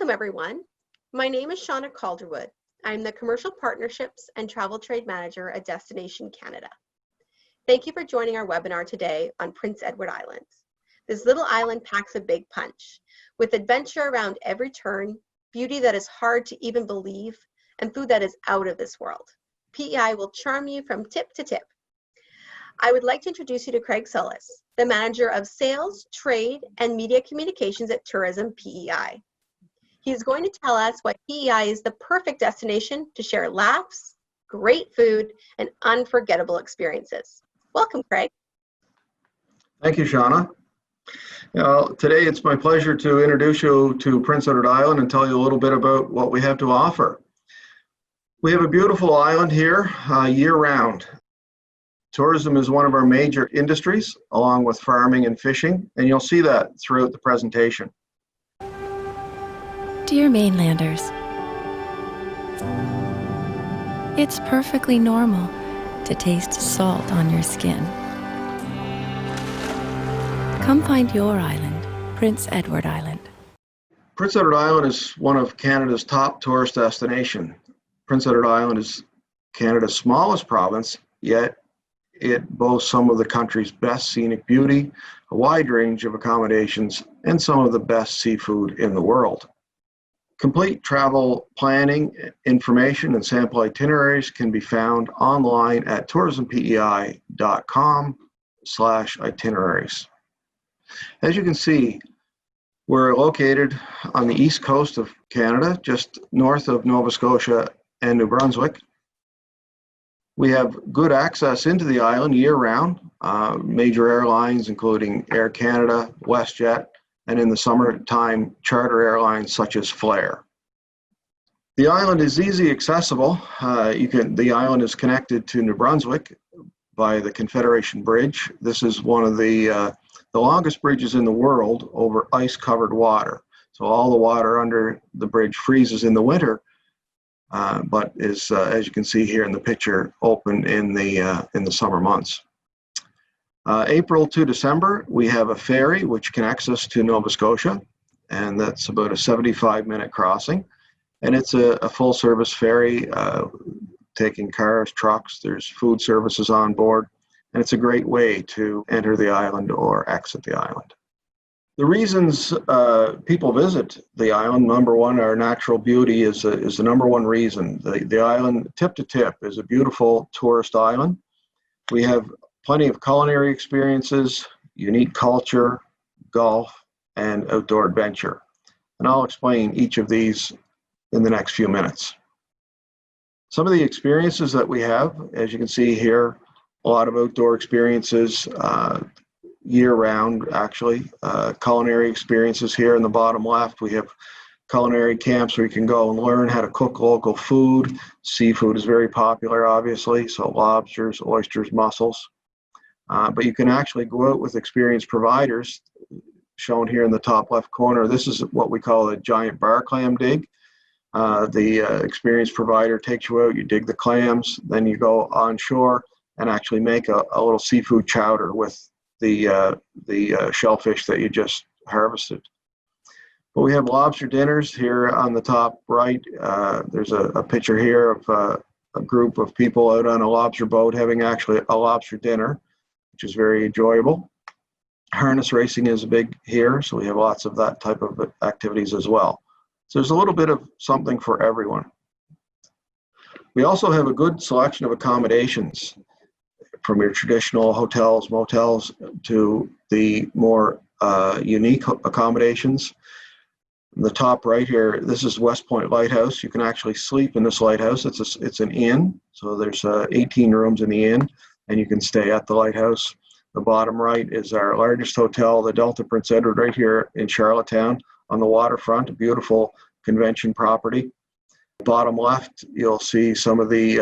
Welcome, everyone. My name is Shawna Calderwood. I'm the Commercial Partnerships and Travel Trade Manager at Destination Canada. Thank you for joining our webinar today on Prince Edward Island. This little island packs a big punch, with adventure around every turn, beauty that is hard to even believe, and food that is out of this world. PEI will charm you from tip to tip. I would like to introduce you to Craig Sulis, the Manager of Sales, Trade, and Media Communications at Tourism PEI. He is going to tell us why PEI is the perfect destination to share laughs, great food, and unforgettable experiences. Welcome, Craig. Thank you, Shawna. Today it's my pleasure to introduce you to Prince Edward Island and tell you a little bit about what we have to offer. We have a beautiful island here year-round. Tourism is one of our major industries, along with farming and fishing, and you'll see that throughout the presentation. Dear Mainlanders, it's perfectly normal to taste salt on your skin. Come find your island, Prince Edward Island. Prince Edward Island is one of Canada's top tourist destinations. Prince Edward Island is Canada's smallest province, yet it boasts some of the country's best scenic beauty, a wide range of accommodations, and some of the best seafood in the world. Complete travel planning, information, and sample itineraries can be found online at tourismpei.com/itineraries. As you can see, we're located on the east coast of Canada, just north of Nova Scotia and New Brunswick. We have good access into the island year-round. Major airlines including Air Canada, WestJet, and in the summertime, charter airlines such as Flair. The island is easily accessible. The island is connected to New Brunswick by the Confederation Bridge. This is one of the longest bridges in the world over ice-covered water. So all the water under the bridge freezes in the winter, but is, as you can see here in the picture, open in the summer months. April to December, we have a ferry which connects us to Nova Scotia, and that's about a 75-minute crossing. And it's a full-service ferry, taking cars, trucks, there's food services on board, and it's a great way to enter the island or exit the island. The reasons people visit the island, number one, our natural beauty is the number one reason. The island, tip to tip, is a beautiful tourist island. We have plenty of culinary experiences, unique culture, golf, and outdoor adventure. And I'll explain each of these in the next few minutes. Some of the experiences that we have, as you can see here, a lot of outdoor experiences, year-round actually. Culinary experiences here in the bottom left. We have culinary camps where you can go and learn how to cook local food. Seafood is very popular, obviously, so lobsters, oysters, mussels. But you can actually go out with experienced providers, shown here in the top left corner. This is what we call a giant bar clam dig. The experienced provider takes you out, you dig the clams, then you go on shore and actually make a little seafood chowder with the shellfish that you just harvested. But we have lobster dinners here on the top right. There's a picture here of a group of people out on a lobster boat having actually a lobster dinner, which is very enjoyable. Harness racing is big here, so we have lots of that type of activities as well. So there's a little bit of something for everyone. We also have a good selection of accommodations, from your traditional hotels, motels, to the more unique accommodations. In the top right here, this is West Point Lighthouse. You can actually sleep in this lighthouse. It's an inn, so there's 18 rooms in the inn, and you can stay at the lighthouse. The bottom right is our largest hotel, the Delta Prince Edward, right here in Charlottetown on the waterfront, a beautiful convention property. Bottom left, you'll see some of the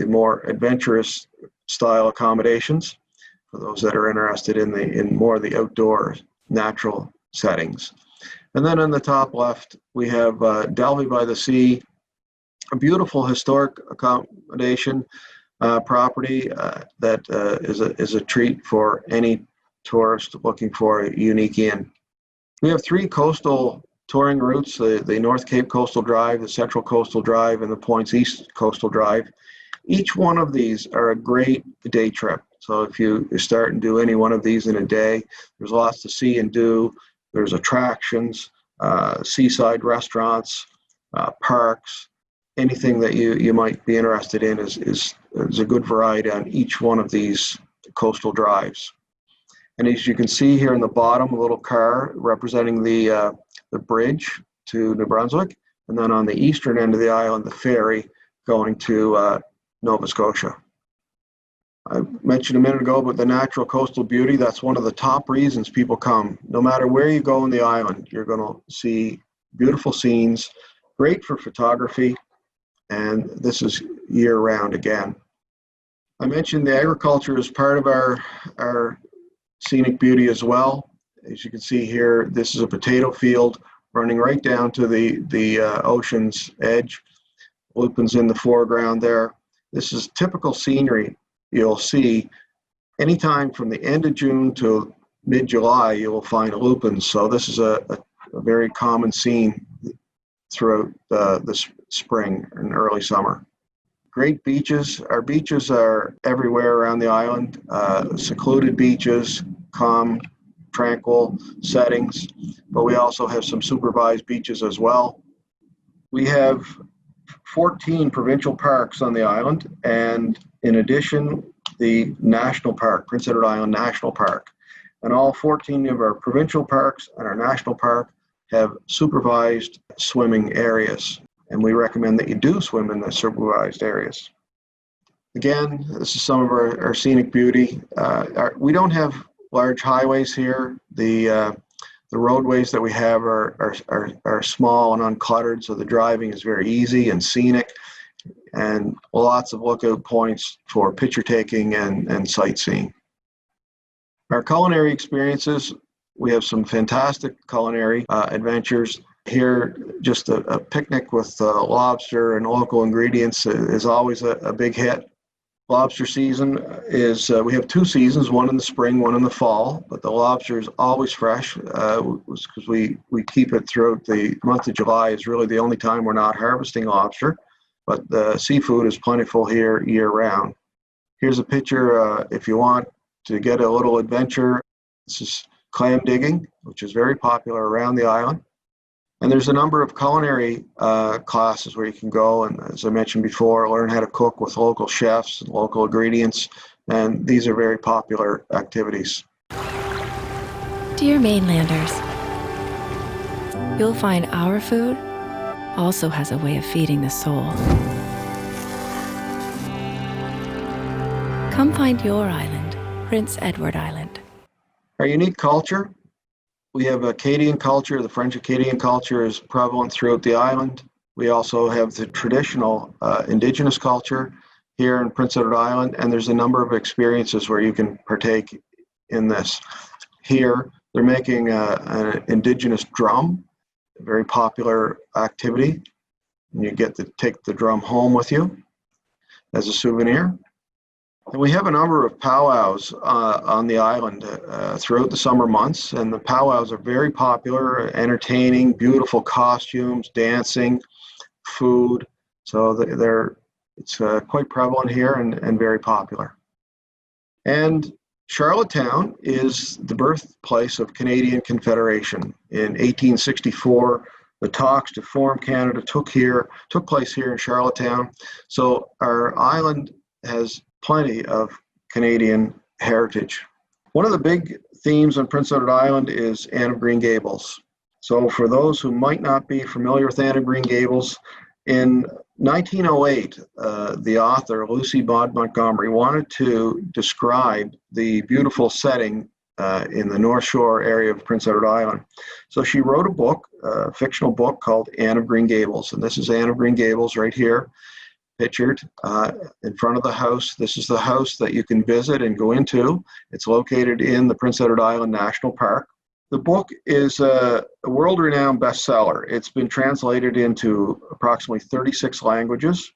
more adventurous style accommodations for those that are interested in more of the outdoor natural settings. And then on the top left, we have Dalby by the Sea, a beautiful historic accommodation property that is a treat for any tourist looking for a unique inn. We have 3 coastal touring routes, the North Cape Coastal Drive, the Central Coastal Drive, and the Points East Coastal Drive. Each one of these are a great day trip. So if you start and do any one of these in a day, there's lots to see and do. There's attractions, seaside restaurants, parks, anything that you might be interested in is a good variety on each one of these coastal drives. And as you can see here in the bottom, a little car representing the bridge to New Brunswick, and then on the eastern end of the island, the ferry going to Nova Scotia. I mentioned a minute ago about the natural coastal beauty. That's one of the top reasons people come. No matter where you go in the island, you're going to see beautiful scenes, great for photography, and this is year-round again. I mentioned the agriculture is part of our scenic beauty as well. As you can see here, this is a potato field running right down to the ocean's edge. Lupins in the foreground there. This is typical scenery you'll see anytime from the end of June to mid-July. You will find lupins. So this is a very common scene throughout the spring and early summer. Great beaches. Our beaches are everywhere around the island. Secluded beaches, calm, tranquil settings, but we also have some supervised beaches as well. We have 14 provincial parks on the island, and in addition, the national park, Prince Edward Island National Park. And all 14 of our provincial parks and our national park have supervised swimming areas, and we recommend that you do swim in the supervised areas. Again, this is some of our scenic beauty. We don't have large highways here. The roadways that we have are small and uncluttered, so the driving is very easy and scenic, and lots of lookout points for picture taking and sightseeing. Our culinary experiences, we have some fantastic culinary adventures. Here, just a picnic with lobster and local ingredients is always a big hit. Lobster season is, we have two seasons, one in the spring, one in the fall, but the lobster is always fresh because we keep it throughout the month of July. Is really the only time we're not harvesting lobster, but the seafood is plentiful here year round. Here's a picture if you want to get a little adventure. This is clam digging, which is very popular around the island. And there's a number of culinary classes where you can go and, as I mentioned before, learn how to cook with local chefs and local ingredients. And these are very popular activities. Dear Mainlanders, you'll find our food also has a way of feeding the soul. Come find your island, Prince Edward Island. Our unique culture. We have Acadian culture. The French Acadian culture is prevalent throughout the island. We also have the traditional Indigenous culture here in Prince Edward Island, and there's a number of experiences where you can partake in this. Here, they're making an Indigenous drum, a very popular activity, and you get to take the drum home with you as a souvenir. And we have a number of powwows on the island throughout the summer months, and the powwows are very popular, entertaining, beautiful costumes, dancing, food. So it's quite prevalent here and very popular. And Charlottetown is the birthplace of Canadian Confederation. In 1864, the talks to form Canada took place here in Charlottetown. So our island has plenty of Canadian heritage. One of the big themes on Prince Edward Island is Anne of Green Gables. So for those who might not be familiar with Anne of Green Gables, in 1908, the author Lucy Maud Montgomery wanted to describe the beautiful setting in the North Shore area of Prince Edward Island. So she wrote a book, a fictional book called Anne of Green Gables. And this is Anne of Green Gables right here, pictured in front of the house. This is the house that you can visit and go into. It's located in the Prince Edward Island National Park. The book is a world-renowned bestseller. It's been translated into approximately 36 languages.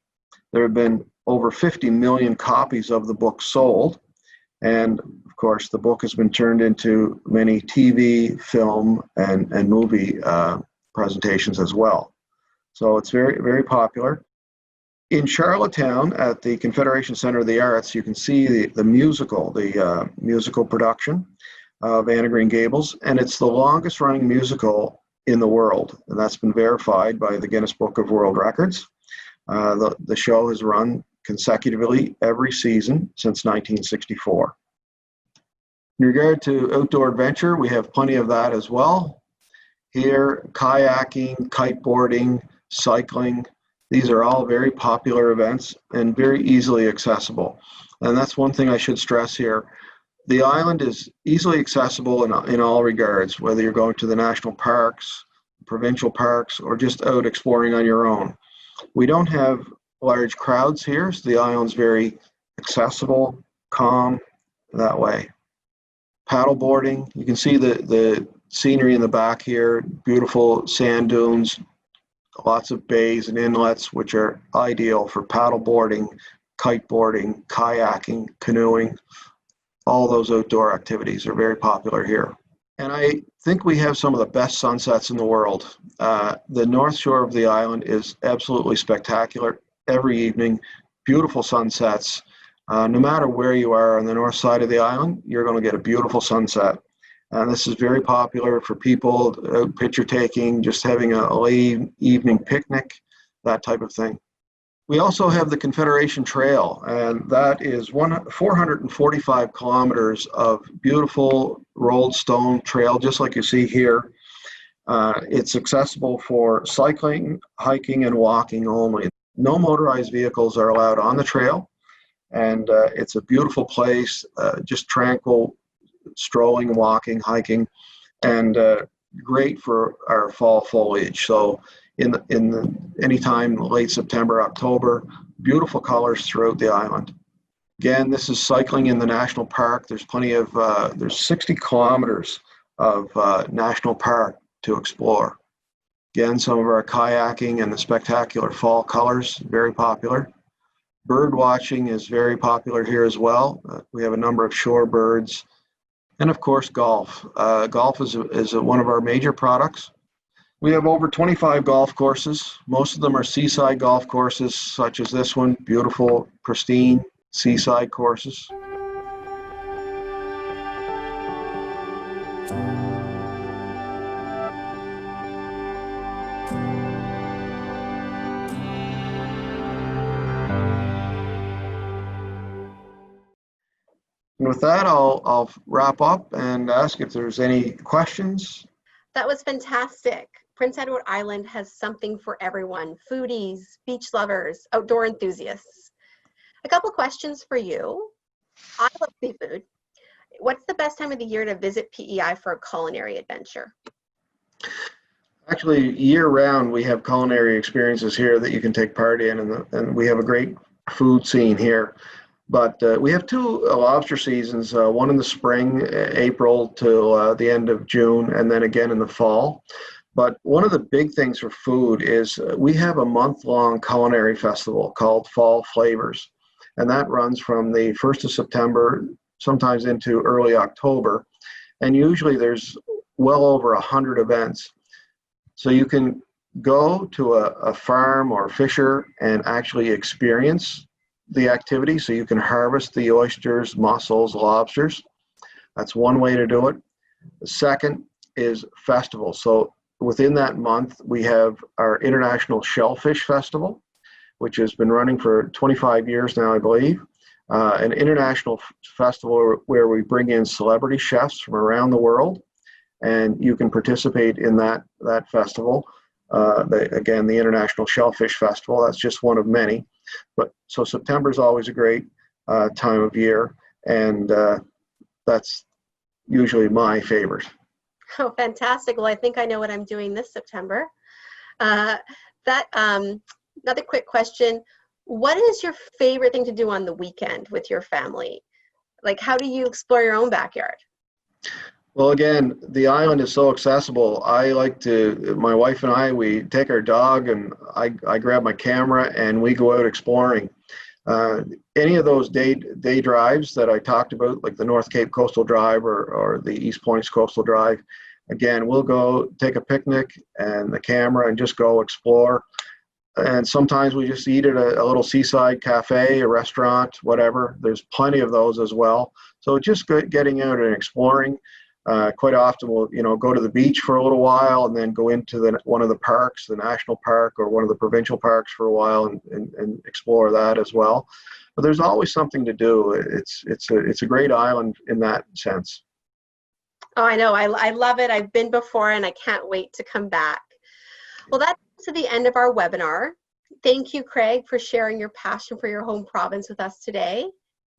There have been over 50 million copies of the book sold. And of course, the book has been turned into many TV, film, and movie presentations as well. So it's very, very popular. In Charlottetown at the Confederation Center of the Arts, you can see the musical production of Anne of Green Gables, and it's the longest running musical in the world, and that's been verified by the Guinness Book of World Records. The show has run consecutively every season since 1964. In regard to outdoor adventure, we have plenty of that as well. Here, kayaking, kiteboarding, cycling, these are all very popular events and very easily accessible. And that's one thing I should stress here. The island is easily accessible in all regards, whether you're going to the national parks, provincial parks, or just out exploring on your own. We don't have large crowds here, so the island's very accessible, calm, that way. Paddle boarding, you can see the scenery in the back here, beautiful sand dunes, lots of bays and inlets, which are ideal for paddle boarding, kiteboarding, kayaking, canoeing. All those outdoor activities are very popular here. And I think we have some of the best sunsets in the world. The north shore of the island is absolutely spectacular every evening, beautiful sunsets. No matter where you are on the north side of the island, you're going to get a beautiful sunset. And this is very popular for people out picture taking, just having a late evening picnic, that type of thing. We also have the Confederation Trail, and that is 445 kilometers of beautiful rolled stone trail, just like you see here. It's accessible for cycling, hiking, and walking only. No motorized vehicles are allowed on the trail, and it's a beautiful place, just tranquil, strolling, walking, hiking, and great for our fall foliage. So anytime late September, October, beautiful colors throughout the island. Again, this is cycling in the national park. There's plenty of, there's 60 kilometers of national park to explore. Again, some of our kayaking and the spectacular fall colors, very popular. Bird watching is very popular here as well. We have a number of shore birds. And of course, golf. Golf is one of our major products. We have over 25 golf courses. Most of them are seaside golf courses, such as this one, beautiful, pristine seaside courses. And with that, I'll wrap up and ask if there's any questions. That was fantastic. Prince Edward Island has something for everyone: foodies, beach lovers, outdoor enthusiasts. A couple questions for you. I love seafood. What's the best time of the year to visit PEI for a culinary adventure? Actually, year-round, we have culinary experiences here that you can take part in, and we have a great food scene here. But we have two lobster seasons, one in the spring, April till the end of June, and then again in the fall. But one of the big things for food is we have a month-long culinary festival called Fall Flavors, and that runs from the 1st of September, sometimes into early October, and usually there's well over 100 events. So you can go to a farm or fisher and actually experience the activity, so you can harvest the oysters, mussels, lobsters. That's one way to do it. The second is festivals. So within that month, we have our International Shellfish Festival, which has been running for 25 years now, I believe. An international festival where we bring in celebrity chefs from around the world, and you can participate in that festival. Again, the International Shellfish Festival, that's just one of many. But so September is always a great time of year, and that's usually my favorite. Oh, fantastic. Well, I think I know what I'm doing this September. Another quick question. What is your favorite thing to do on the weekend with your family? Like, how do you explore your own backyard? Well, again, the island is so accessible. My wife and I, we take our dog, and I grab my camera and we go out exploring. Any of those day drives that I talked about, like the North Cape Coastal Drive or the East Points Coastal Drive, Again, we'll go take a picnic and the camera and just go explore. And sometimes we just eat at a little seaside cafe, a restaurant, whatever. There's plenty of those as well. So just getting out and exploring. Quite often we'll, go to the beach for a little while and then go into one of the parks, the national park or one of the provincial parks for a while and explore that as well. But there's always something to do. It's a great island in that sense. Oh, I know. I love it. I've been before and I can't wait to come back. Well, that's to the end of our webinar. Thank you, Craig, for sharing your passion for your home province with us today.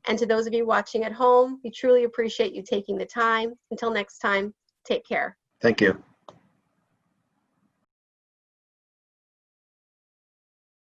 And to those of you watching at home, we truly appreciate you taking the time. Until next time, take care. Thank you.